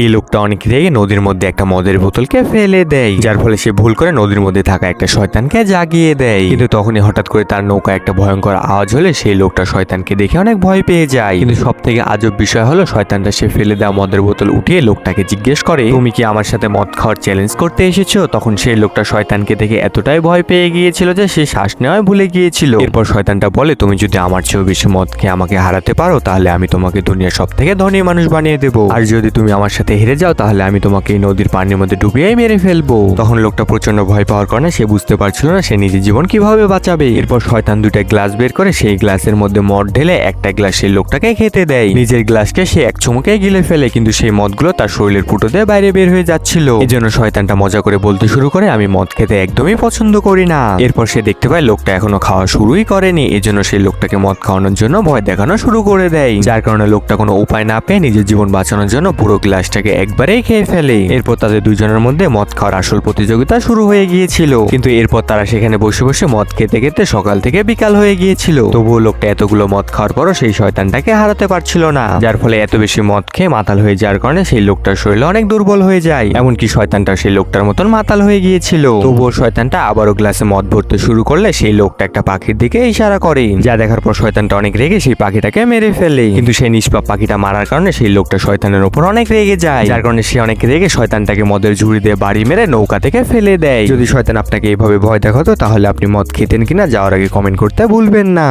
এই লোকটা অনেক রেগে নদীর মধ্যে একটা মদের বোতলকে ফেলে দেয়, যার ফলে সে ভুল করে নদীর মধ্যে থাকা একটা শয়তানকে জাগিয়ে দেয়। কিন্তু তখনই হঠাৎ করে তার নৌকা একটা ভয়ঙ্কর আওয়াজ হলে সেই লোকটা শয়তানকে দেখে অনেক ভয় পেয়ে যায়। কিন্তু সব থেকে আজব বিষয় হলো শয়তানটা সে ফেলে দেওয়া মদের বোতল উঠিয়ে লোকটাকে জিজ্ঞেস করে, তুমি কি আমার সাথে মদ খাওয়ার চ্যালেঞ্জ করতে এসেছো? তখন সেই লোকটা শয়তানকে দেখে এতটাই ভয় পেয়ে গিয়েছিল যে সে শ্বাস নেওয়ায় ভুলে গিয়েছিল। এরপর শয়তানটা বলে, তুমি যদি আমার চেয়েও বেশি মদ খেয়ে আমাকে হারাতে পারো তাহলে আমি তোমাকে দুনিয়ার সব থেকে ধনী মানুষ বানিয়ে দেবো, আর যদি তুমি আমার সাথে হেরে যাও তাহলে আমি তোমাকে এই নদীর পানির মধ্যে ডুবিয়েই মেরে ফেলবো। তখন লোকটা প্রচন্ড ভয় পাওয়ার কারণে সে বুঝতে পারছিল না সে নিজের জীবন কিভাবে বাঁচাবে। এরপর শয়তান দুইটা গ্লাস বের করে সেই গ্লাসের মধ্যে মদ ঢেলে একটা গ্লাস সেই লোকটাকে খেতে দেয়। নিজের গ্লাসকে সে এক চুমুকে গিলে ফেলে, কিন্তু সেই মদগুলো তার শরীরের ফুটো দিয়ে বাইরে বের হয়ে যাচ্ছিল। এই জন্য শয়তানটা মজা করে বলতে শুরু করে, আমি মদ খেতে একদমই পছন্দ করি না। এরপর সে দেখতে পায় লোকটা এখনো খাওয়া শুরুই করেনি, এজন্য সেই লোকটাকে মদ খাওয়ানোর জন্য ভয় দেখানো শুরু করে দেয়, যার কারণে লোকটা কোনো উপায় না পেয়ে নিজের জীবন বাঁচানোর জন্য পুরো গ্লাসটাকে একবারেই খেয়ে ফেলে। এরপর তাদের দুইজনের মধ্যে মদ খাওয়ার আসল প্রতিযোগিতা শুরু হয়ে গিয়েছিল, কিন্তু এরপর তারা সেখানে বসে বসে মদ খেতে খেতে সকাল থেকে বিকাল হয়ে গিয়েছিল। তবুও লোকটা এতগুলো মদ খাওয়ার পরও সেই শয়তানটাকে হারাতে পারছিল না, যার ফলে এত বেশি মদ খেয়ে মাতাল হয়ে যাওয়ার কারণে সেই লোকটার শরীর অনেক দুর্বল হয়ে যায়। এমনকি শয়তানটা সেই লোকটার মতন মাতাল হয়ে গিয়েছিল। তবুও শয়তানটা আবারও গ্লাসে মদ ভরতে শুরু করলে সেই লোকটা একটা পাখির দিকে ইশারা করে, যা দেখার পর শয়তানটা অনেক রেগে সেই পাখিটাকে মেরে ফেলে। কিন্তু সেই নিষ্পাপ পাখিটা মারার কারণে সেই লোকটা শয়তানের উপর অনেক রেগে যায়, যার কারণে সে অনেক রেগে শয়তানটাকে মদের ঝুড়ি দিয়ে বাড়ি মেরে নৌকা থেকে ফেলে দেয়। যদি শয়তান আপনাকে এইভাবে ভয় দেখাতো তাহলে আপনি মদ খেতেন কিনা যাওয়ার আগে কমেন্ট করতে ভুলবেন না।